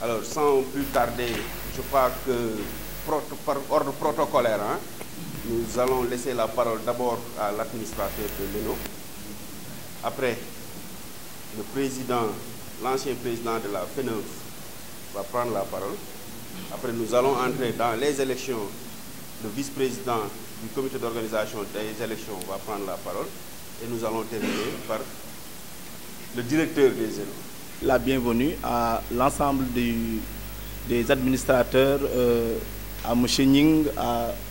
Alors, sans plus tarder, je crois que par ordre protocolaire, hein, nous allons laisser la parole d'abord à l'administrateur de l'ENO. Après, le président, l'ancien président de la FENEF va prendre la parole. Après, nous allons entrer dans les élections. Le vice-président du comité d'organisation des élections va prendre la parole. Et nous allons terminer par le directeur des ENO. La bienvenue à l'ensemble des administrateurs, à M. Ning,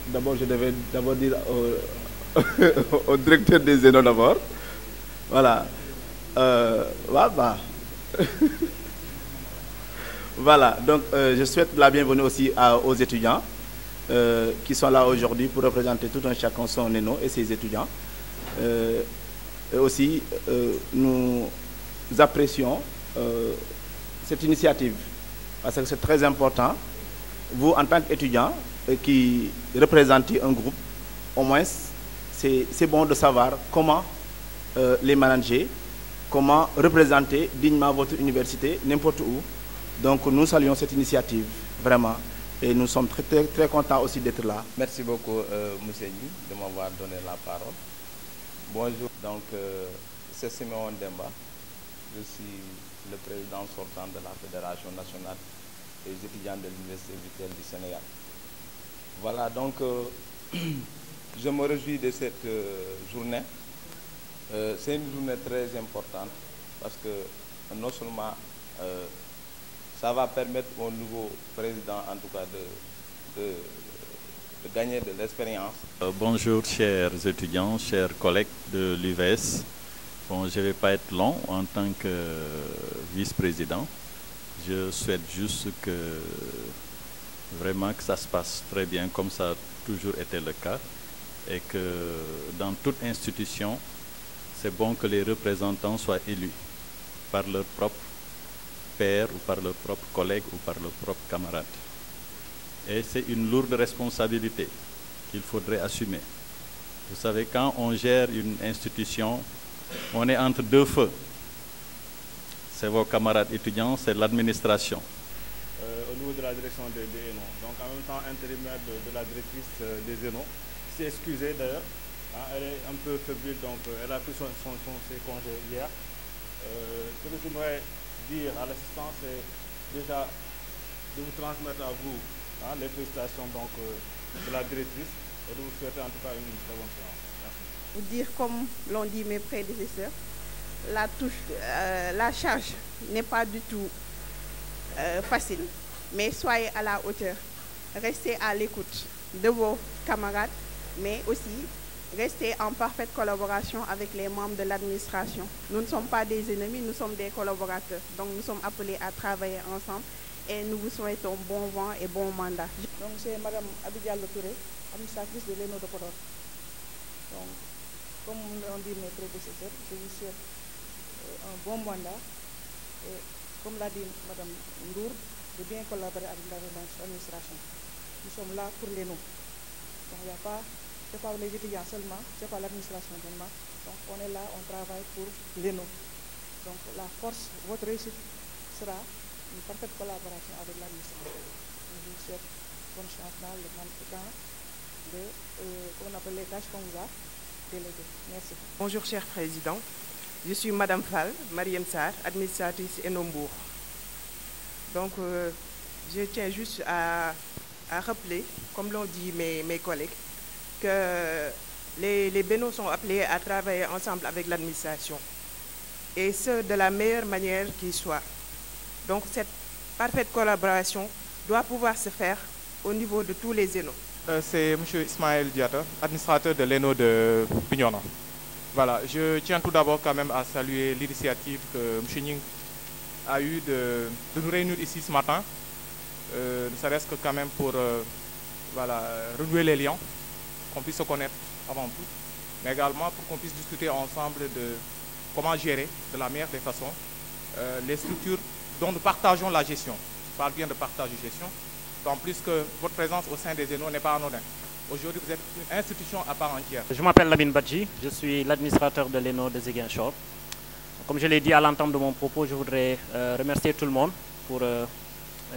d'abord je devais d'abord dire au directeur des ENO d'abord. Voilà. Voilà, donc je souhaite la bienvenue aussi aux étudiants qui sont là aujourd'hui pour représenter tout un chacun son ENO et ses étudiants. Et aussi, nous apprécions cette initiative parce que c'est très important. Vous, en tant qu'étudiant qui représentez un groupe, au moins, c'est bon de savoir comment les manager, comment représenter dignement votre université n'importe où. Donc nous saluons cette initiative, vraiment, et nous sommes très contents aussi d'être là. Merci beaucoup, M. Nyi, de m'avoir donné la parole. Bonjour, donc c'est Siméon Demba, je suis le président sortant de la Fédération nationale des étudiants de l'Université virtuelle du Sénégal. Voilà, donc je me réjouis de cette journée. C'est une journée très importante parce que non seulement ça va permettre au nouveau président, en tout cas, de gagner de l'expérience. Bonjour chers étudiants, chers collègues de l'UVS. Bon, je ne vais pas être long en tant que vice-président. Je souhaite juste que vraiment que ça se passe très bien comme ça a toujours été le cas et que dans toute institution, c'est bon que les représentants soient élus par leur propre père ou par leurs propres collègues ou par leurs propres camarades. Et c'est une lourde responsabilité qu'il faudrait assumer. Vous savez, quand on gère une institution, on est entre deux feux. C'est vos camarades étudiants, c'est l'administration. Au niveau de la direction des ENO, donc en même temps intérimaire de la directrice des ENO, qui s'est excusée d'ailleurs, hein, elle est un peu fébrile, donc elle a pris ses congés hier. Ce que j'aimerais dire à l'assistance, c'est déjà de vous transmettre à vous les félicitations donc, de la directrice et de vous souhaiter en tout cas une très bonne séance. Merci. Vous dire, comme l'ont dit mes prédécesseurs, la charge n'est pas du tout facile, mais soyez à la hauteur. Restez à l'écoute de vos camarades, mais aussi restez en parfaite collaboration avec les membres de l'administration. Nous ne sommes pas des ennemis, nous sommes des collaborateurs. Donc nous sommes appelés à travailler ensemble et nous vous souhaitons bon vent et bon mandat. Donc c'est Mme Abidjalo Touré, administratrice de l'ENO de Podor. Donc, comme l'ont dit mes prédécesseurs, je vous souhaite un bon mandat et comme l'a dit Mme Ndour, de bien collaborer avec l'administration. Nous sommes là pour l'ENO. Donc il n'y a pas... Ce n'est pas les étudiants seulement, ce n'est pas l'administration seulement. Donc on est là, on travaille pour l'ENO. Donc la force, votre réussite sera une parfaite collaboration avec l'administration. Je vous souhaite bonne chance dans le temps de, comment on appelle les tâches qu'on vous a déléguées. Merci. Bonjour cher Président, je suis Madame Fall, Mariam Sarr, administratrice ENO-Mbour. Donc je tiens juste à rappeler, comme l'ont dit mes collègues, que les BENO sont appelés à travailler ensemble avec l'administration et ce de la meilleure manière qui soit. Donc cette parfaite collaboration doit pouvoir se faire au niveau de tous les ENO. C'est M. Ismaël Diata, administrateur de l'ENO de Bignona. Voilà, je tiens tout d'abord quand même à saluer l'initiative que M. Ning a eue de nous réunir ici ce matin, ne serait-ce que quand même pour voilà, renouer les liens, qu'on puisse se connaître avant tout, mais également pour qu'on puisse discuter ensemble de comment gérer de la meilleure des façons les structures dont nous partageons la gestion. Je parle bien de partage de gestion, en plus que votre présence au sein des ENO n'est pas anodine. Aujourd'hui, vous êtes une institution à part entière. Je m'appelle Lamine Badji, je suis l'administrateur de l'ENO de Ziguinchor. Comme je l'ai dit à l'entame de mon propos, je voudrais remercier tout le monde pour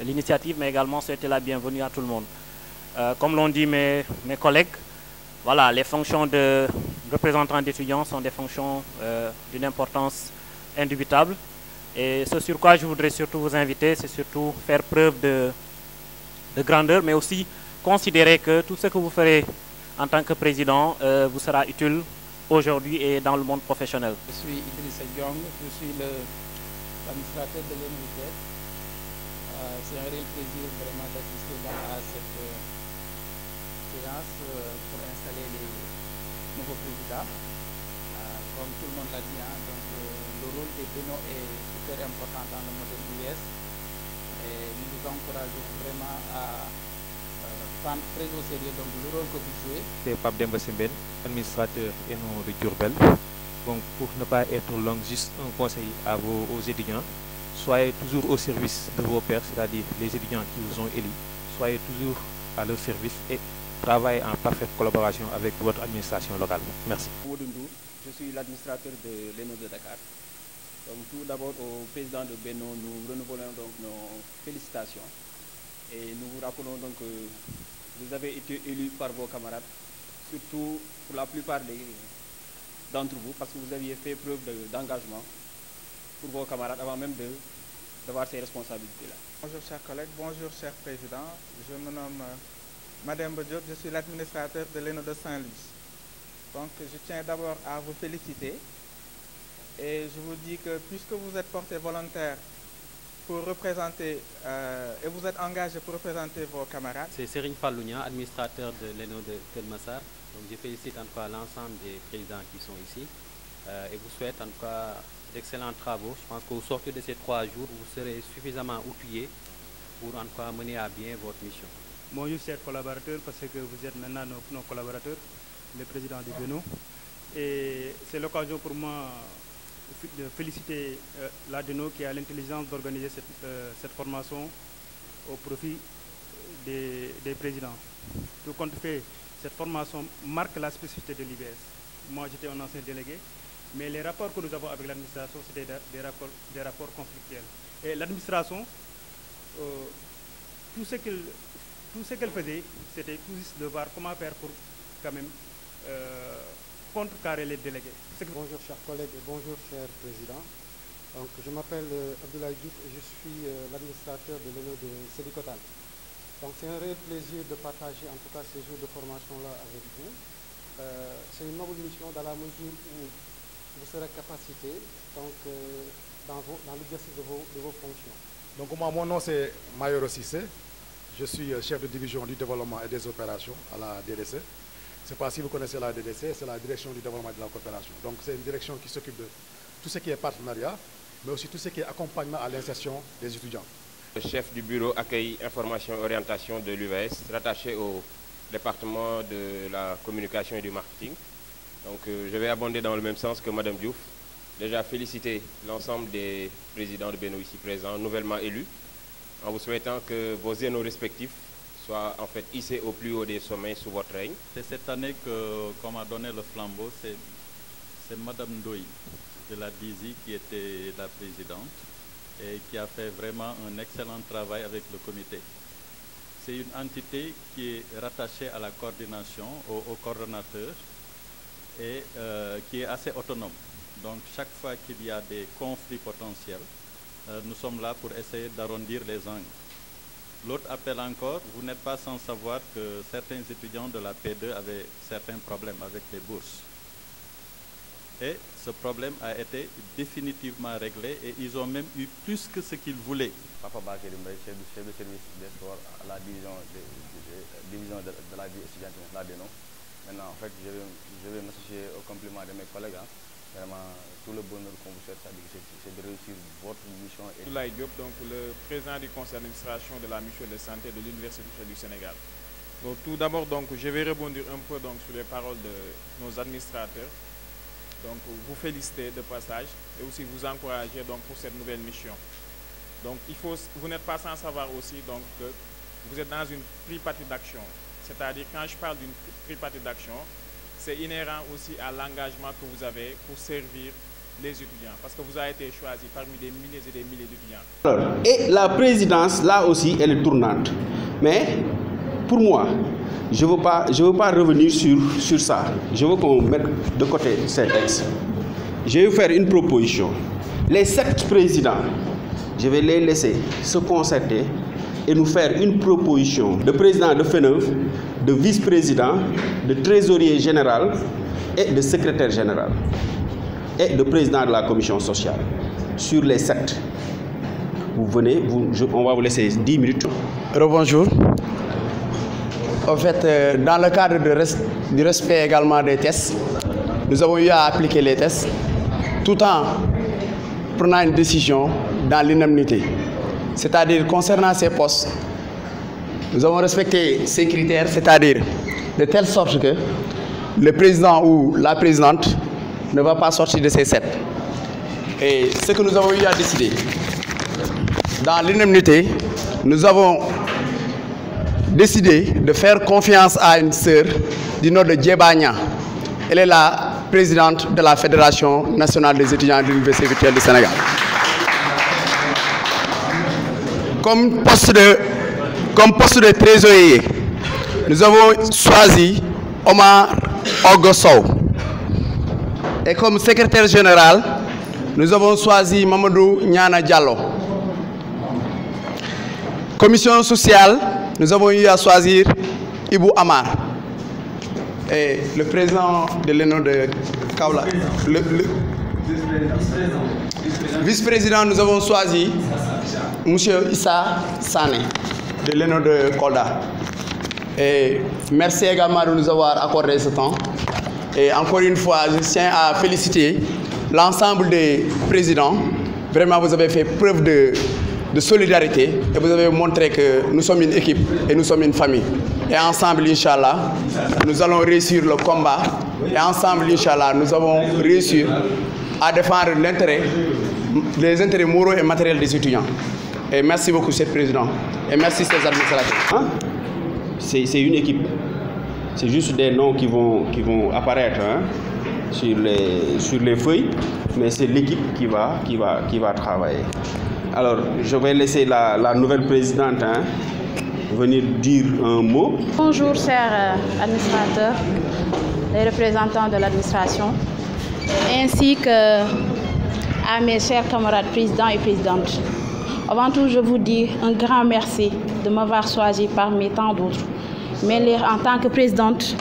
l'initiative, mais également souhaiter la bienvenue à tout le monde. Comme l'ont dit mes collègues, voilà, les fonctions de représentants d'étudiants sont des fonctions d'une importance indubitable. Et ce sur quoi je voudrais surtout vous inviter, c'est surtout faire preuve de grandeur, mais aussi considérer que tout ce que vous ferez en tant que président vous sera utile aujourd'hui et dans le monde professionnel. Je suis Idrissa Diong, je suis l'administrateur de l'université. C'est un réel plaisir vraiment d'assister à cette séance pour installer les nouveaux présidents. Comme tout le monde l'a dit, donc, le rôle des BENO est super important dans le modèle US et nous vous encourageons vraiment à prendre très au sérieux donc, le rôle que vous jouez. C'est Pape Demba Sembène, administrateur ENO de Diourbel. Donc pour ne pas être long, juste un conseil aux étudiants. Soyez toujours au service de vos pairs, c'est-à-dire les étudiants qui vous ont élus. Soyez toujours à leur service et travaillez en parfaite collaboration avec votre administration locale. Merci. Je suis l'administrateur de l'ENO de Dakar. Donc tout d'abord au président de BENO, nous renouvelons donc nos félicitations. Et nous vous rappelons donc que vous avez été élu par vos camarades, surtout pour la plupart d'entre vous, parce que vous aviez fait preuve d'engagement pour vos camarades avant même d'avoir ces responsabilités-là. Bonjour chers collègues, bonjour cher président. Je me nomme Mademba Diop, je suis l'administrateur de l'ENO de Saint-Louis. Donc je tiens d'abord à vous féliciter et je vous dis que puisque vous êtes porté volontaire pour représenter et vous êtes engagé pour représenter vos camarades. C'est Serigne Fallounia, administrateur de l'ENO de Kermassar. Donc je félicite en tout cas l'ensemble des présidents qui sont ici et vous souhaite en tout cas d'excellents travaux. Je pense qu'au sortir de ces 3 jours, vous serez suffisamment outillés pour en tout cas mener à bien votre mission. Bonjour chers collaborateurs, parce que vous êtes maintenant nos collaborateurs, le président du BENO. Et c'est l'occasion pour moi de féliciter l'ADENO qui a l'intelligence d'organiser cette formation au profit des présidents. Tout compte fait, cette formation marque la spécificité de l'IBS. Moi, j'étais un ancien délégué, mais les rapports que nous avons avec l'administration, c'était des rapports conflictuels. Et l'administration, tout ce qu'elle faisait, c'était tout juste de voir comment faire pour quand même contrecarrer les délégués. Bonjour chers collègues et bonjour cher président. Donc, je m'appelle Abdoulaye Diouf et je suis l'administrateur de l'ENO de Sédikotal. Donc c'est un réel plaisir de partager en tout cas ces jours de formation-là avec vous. C'est une noble mission dans la mesure où vous serez capacité donc, dans l'exercice de vos fonctions. Donc moi, mon nom c'est Mayoro Cissé. Je suis chef de division du développement et des opérations à la DDC. Je ne sais pas si vous connaissez la DDC, c'est la direction du développement et de la coopération. Donc c'est une direction qui s'occupe de tout ce qui est partenariat, mais aussi tout ce qui est accompagnement à l'insertion des étudiants. Le chef du bureau accueil, information et orientation de l'UVS, rattaché au département de la communication et du marketing. Donc je vais abonder dans le même sens que Mme Diouf. Déjà féliciter l'ensemble des présidents de BENO ici présents, nouvellement élus, en vous souhaitant que vos ENO respectifs soient en fait hissés au plus haut des sommets sous votre règne. C'est cette année qu'on m'a donné le flambeau, c'est Mme Ndoye de la DISI qui était la présidente et qui a fait vraiment un excellent travail avec le comité. C'est une entité qui est rattachée à la coordination, au coordonnateur et qui est assez autonome. Donc chaque fois qu'il y a des conflits potentiels, nous sommes là pour essayer d'arrondir les angles. L'autre appel encore, vous n'êtes pas sans savoir que certains étudiants de la P2 avaient certains problèmes avec les bourses. Et ce problème a été définitivement réglé et ils ont même eu plus que ce qu'ils voulaient. Papa Bakary Mbaye, chef de service des sports à la division de la vie étudiante, la DENO. Maintenant, en fait, je vais m'associer au compliment de mes collègues. Vraiment, tout le bonheur qu'on vous souhaite, c'est de réussir votre mission. Abdoulaye Diop, donc le président du conseil d'administration de la mutuelle de santé de l'Université du Sénégal. Donc, tout d'abord, je vais rebondir un peu sur les paroles de nos administrateurs. Donc, vous féliciter de passage et aussi vous encourager pour cette nouvelle mission. Donc, vous n'êtes pas sans savoir aussi que vous êtes dans une tripartite d'action. C'est-à-dire, quand je parle d'une tripartite d'action, c'est inhérent aussi à l'engagement que vous avez pour servir les étudiants? Parce que vous avez été choisi parmi des milliers et des milliers d'étudiants. Et la présidence, là aussi, elle est tournante. Mais pour moi, je ne veux pas revenir sur ça. Je veux qu'on mette de côté ces textes. Je vais vous faire une proposition. Les 7 présidents, je vais les laisser se concerter et nous faire une proposition de président de FENEV, de vice-président, de trésorier général et de secrétaire général et de président de la commission sociale. Sur les 7, vous venez, on va vous laisser 10 minutes. Rebonjour. En fait, dans le cadre du respect également des tests, nous avons eu à appliquer les tests tout en prenant une décision dans l'unanimité. C'est-à-dire, concernant ces postes, nous avons respecté ces critères, c'est-à-dire de telle sorte que le président ou la présidente ne va pas sortir de ces 7. Et ce que nous avons eu à décider, dans l'unanimité, nous avons décidé de faire confiance à une sœur du nom de Djebania. Elle est la présidente de la Fédération nationale des étudiants de l'Université virtuelle du Sénégal. Comme poste de trésorier, nous avons choisi Omar Ogosow. Et comme secrétaire général, nous avons choisi Mamadou Nyana Diallo. Commission sociale, nous avons eu à choisir Ibou Amar. Et le président de l'ENO de Kaola. Vice-président, nous avons choisi M. Issa Sané de l'ENO de Kolda. Et merci également de nous avoir accordé ce temps. Et encore une fois, je tiens à féliciter l'ensemble des présidents. Vraiment, vous avez fait preuve de solidarité et vous avez montré que nous sommes une équipe et nous sommes une famille. Et ensemble, Inch'Allah, nous allons réussir le combat. Et ensemble, Inch'Allah, nous avons réussi à défendre les intérêts moraux et matériels des étudiants. Et merci beaucoup, Monsieur le Président. Et merci, ces administrateurs. C'est une équipe. C'est juste des noms qui vont apparaître sur les feuilles, mais c'est l'équipe qui va travailler. Alors, je vais laisser la nouvelle présidente venir dire un mot. Bonjour, chers administrateurs, les représentants de l'administration, ainsi que à mes chers camarades présidents et présidentes. Avant tout, je vous dis un grand merci de m'avoir choisi parmi tant d'autres, mais en tant que présidente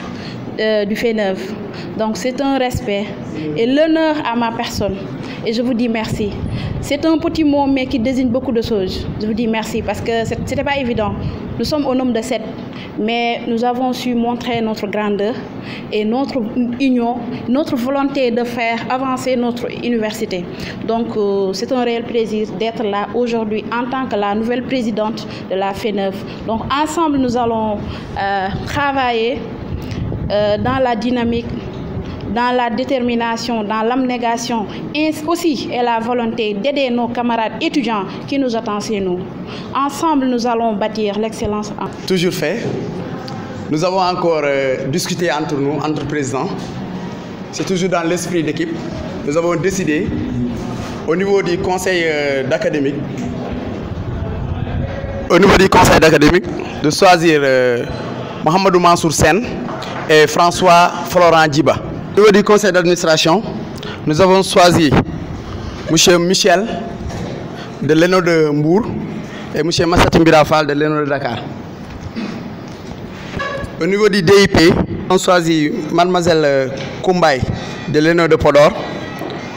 du FENEV. Donc c'est un respect et l'honneur à ma personne. Et je vous dis merci. C'est un petit mot, mais qui désigne beaucoup de choses. Je vous dis merci parce que ce n'était pas évident. Nous sommes au nombre de 7, mais nous avons su montrer notre grandeur et notre union, notre volonté de faire avancer notre université. Donc c'est un réel plaisir d'être là aujourd'hui en tant que la nouvelle présidente de la FENEV. Donc ensemble, nous allons travailler dans la dynamique, dans la détermination, dans l'abnégation, et aussi et la volonté d'aider nos camarades étudiants qui nous attendent chez nous. Ensemble, nous allons bâtir l'excellence. Toujours fait. Nous avons encore discuté entre nous, entre présidents. C'est toujours dans l'esprit d'équipe. Nous avons décidé, au niveau du conseil d'académique, de choisir Mohamedou Mansour Sen et François Florent Djiba. Au niveau du conseil d'administration, nous avons choisi M. Michel de l'ENO de Mbour et M. Massatou Mbirafal de l'ENO de Dakar. Au niveau du DIP, nous avons choisi Mlle Koumbay de l'ENO de Podor,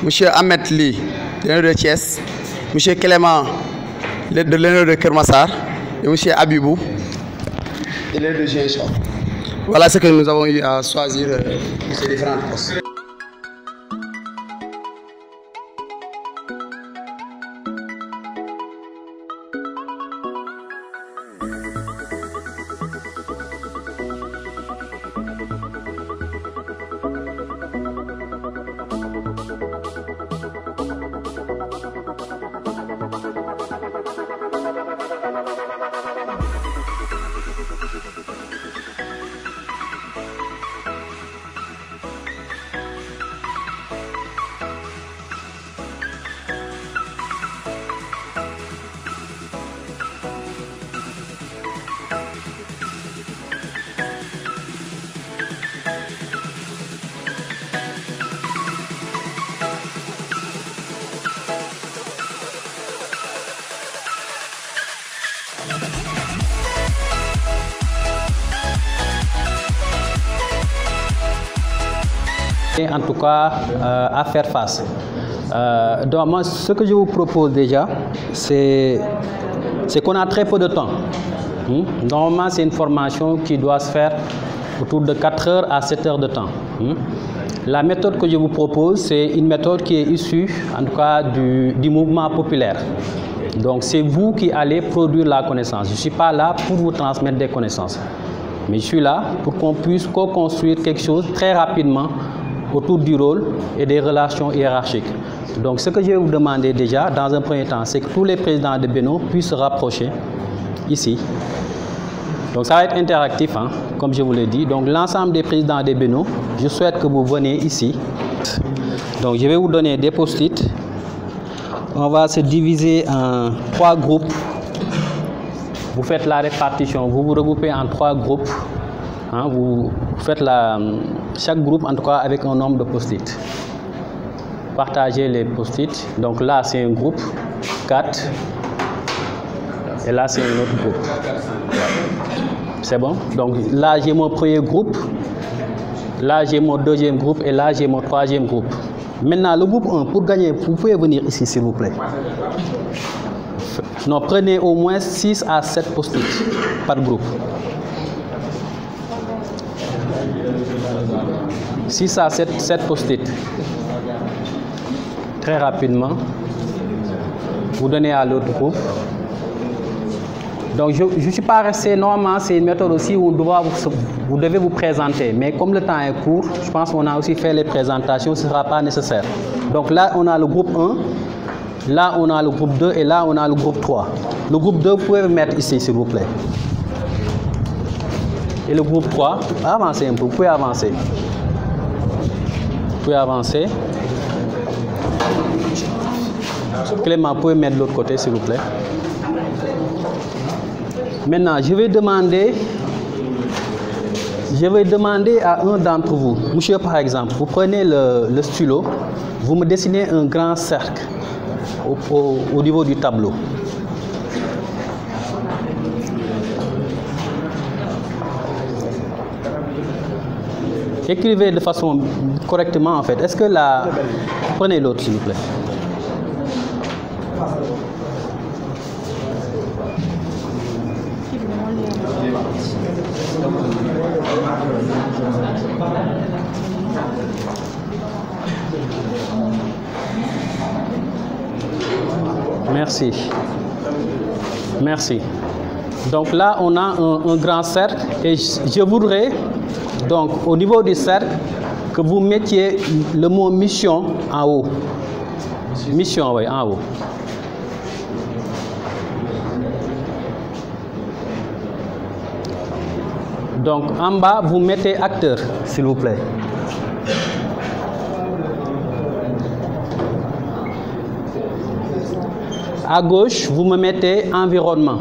M. Ahmed Li de l'ENO de Thiès, M. Clément de l'ENO de Kermassar et M. Abibou de l'ENO de Ziguinchor. Voilà ce que nous avons eu à choisir pour ces différentes postes. En tout cas, à faire face. Donc moi, ce que je vous propose déjà, c'est qu'on a très peu de temps. Normalement, c'est une formation qui doit se faire autour de 4 heures à 7 heures de temps. La méthode que je vous propose, c'est une méthode qui est issue, en tout cas, du mouvement populaire. Donc, c'est vous qui allez produire la connaissance. Je ne suis pas là pour vous transmettre des connaissances. Mais je suis là pour qu'on puisse co-construire quelque chose très rapidement autour du rôle et des relations hiérarchiques. Donc, ce que je vais vous demander déjà, dans un premier temps, c'est que tous les présidents de Beno puissent se rapprocher ici. Donc, ça va être interactif, hein, comme je vous l'ai dit. Donc, l'ensemble des présidents de Beno, je souhaite que vous veniez ici. Donc, je vais vous donner des post-it. On va se diviser en 3 groupes. Vous faites la répartition, vous vous regroupez en 3 groupes. Hein, vous faites chaque groupe, en tout cas, avec un nombre de post-it. Partagez les post-it. Donc là, c'est un groupe, 4. Et là, c'est un autre groupe. C'est bon? Donc là, j'ai mon premier groupe. Là, j'ai mon deuxième groupe. Et là, j'ai mon troisième groupe. Maintenant, le groupe 1, pour gagner, vous pouvez venir ici, s'il vous plaît. Non, prenez au moins 6 à 7 post-it par groupe. 6 à 7 post-it. Très rapidement. Vous donnez à l'autre groupe. Donc, je ne suis pas resté, normalement, c'est une méthode aussi où vous devez vous présenter. Mais comme le temps est court, je pense qu'on a aussi fait les présentations, ce ne sera pas nécessaire. Donc là, on a le groupe 1, là, on a le groupe 2 et là, on a le groupe 3. Le groupe 2, vous pouvez le mettre ici, s'il vous plaît. Et le groupe 3, avancez un peu, vous pouvez avancer. Vous pouvez avancer. Clément, vous pouvez mettre de l'autre côté, s'il vous plaît. Maintenant, je vais demander à un d'entre vous, monsieur par exemple, vous prenez le stylo, vous me dessinez un grand cercle au niveau du tableau. Écrivez de façon correctement en fait. Est-ce que prenez l'autre s'il vous plaît. Merci. Merci. Donc là, on a un grand cercle et je voudrais, donc au niveau du cercle, que vous mettiez le mot mission en haut. Mission, oui, en haut. Donc en bas, vous mettez acteur, s'il vous plaît. À gauche, vous me mettez environnement.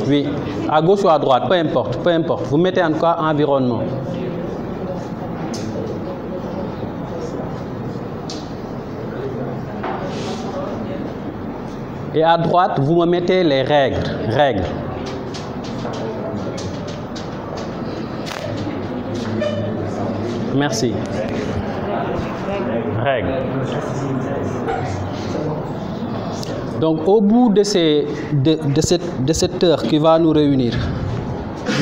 Oui, à gauche ou à droite, peu importe, peu importe. Vous mettez en tout cas environnement. Et à droite, vous me mettez les règles. Merci. Règles. Donc, au bout de cette heure qui va nous réunir,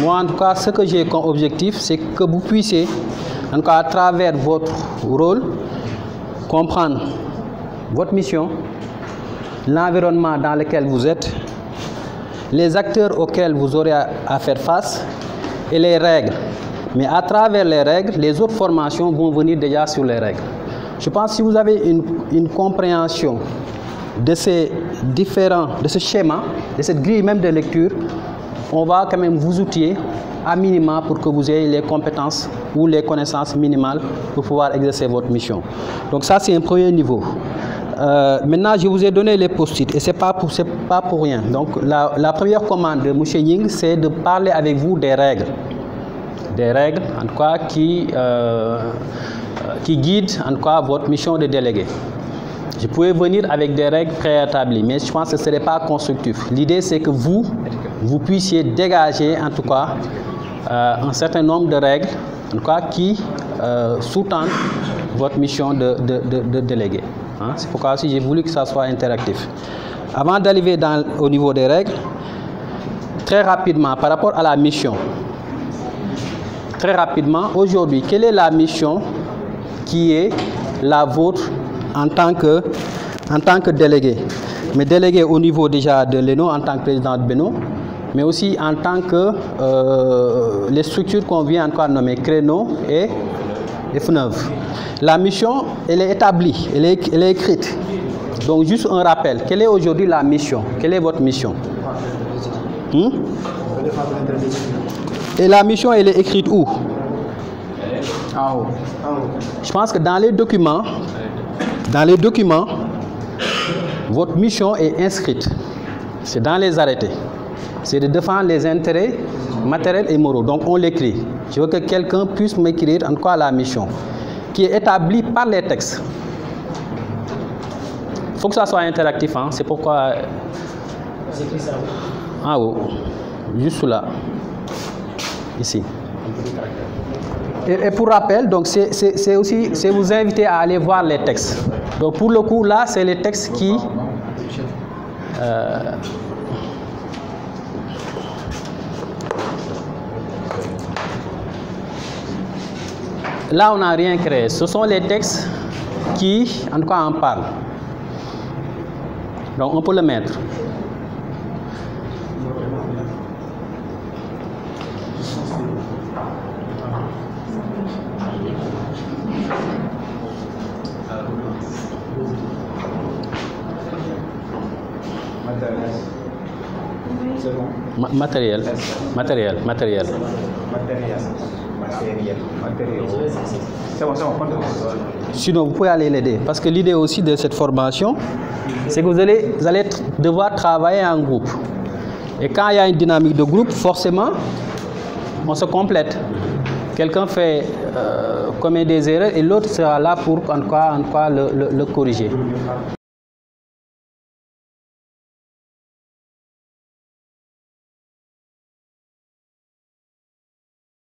moi, en tout cas, ce que j'ai comme objectif, c'est que vous puissiez, en tout cas, à travers votre rôle, comprendre votre mission, l'environnement dans lequel vous êtes, les acteurs auxquels vous aurez à faire face et les règles. Mais à travers les règles, les autres formations vont venir déjà sur les règles. Je pense que si vous avez une compréhension de ces de ce schéma, de cette grille même de lecture, on va quand même vous outiller à minima pour que vous ayez les compétences ou les connaissances minimales pour pouvoir exercer votre mission. Donc ça, c'est un premier niveau. Maintenant, je vous ai donné les post-it et ce n'est pas pour rien. Donc la première commande de M. Nying, c'est de parler avec vous des règles. Des règles, en tout cas, qui guident en tout cas votre mission de délégué. Je pouvais venir avec des règles préétablies, mais je pense que ce n'est pas constructif. L'idée, c'est que vous puissiez dégager, en tout cas, un certain nombre de règles, en tout cas, qui sous-tendre votre mission de délégué. Hein. C'est pourquoi aussi j'ai voulu que ça soit interactif. Avant d'arriver au niveau des règles, très rapidement, par rapport à la mission, très rapidement, aujourd'hui, quelle est la mission qui est la vôtre en tant que délégué? Mais délégué au niveau déjà de l'ENO en tant que président de BENO, mais aussi en tant que les structures qu'on vient encore nommer Créneau et FNEV. La mission, elle est établie, elle est écrite. Donc juste un rappel, quelle est aujourd'hui la mission? Quelle est votre mission? Et la mission, elle est écrite où? En haut. Je pense que dans les documents, votre mission est inscrite. C'est dans les arrêtés. C'est de défendre les intérêts matériels et moraux. Donc on l'écrit. Je veux que quelqu'un puisse m'écrire en quoi la mission, qui est établie par les textes. Il faut que ça soit interactif. Hein. C'est pourquoi... En haut. Juste là. Ici. Et pour rappel, donc c'est aussi vous inviter à aller voir les textes. Donc pour le coup, là, c'est les textes qui... Là, on n'a rien créé. Ce sont les textes qui, en tout cas, en parlent. Donc, on peut le mettre. Matériel. Sinon, vous pouvez aller l'aider. Parce que l'idée aussi de cette formation, c'est que vous allez devoir travailler en groupe. Et quand il y a une dynamique de groupe, forcément, on se complète. Quelqu'un commet des erreurs et l'autre sera là pour en quoi le corriger.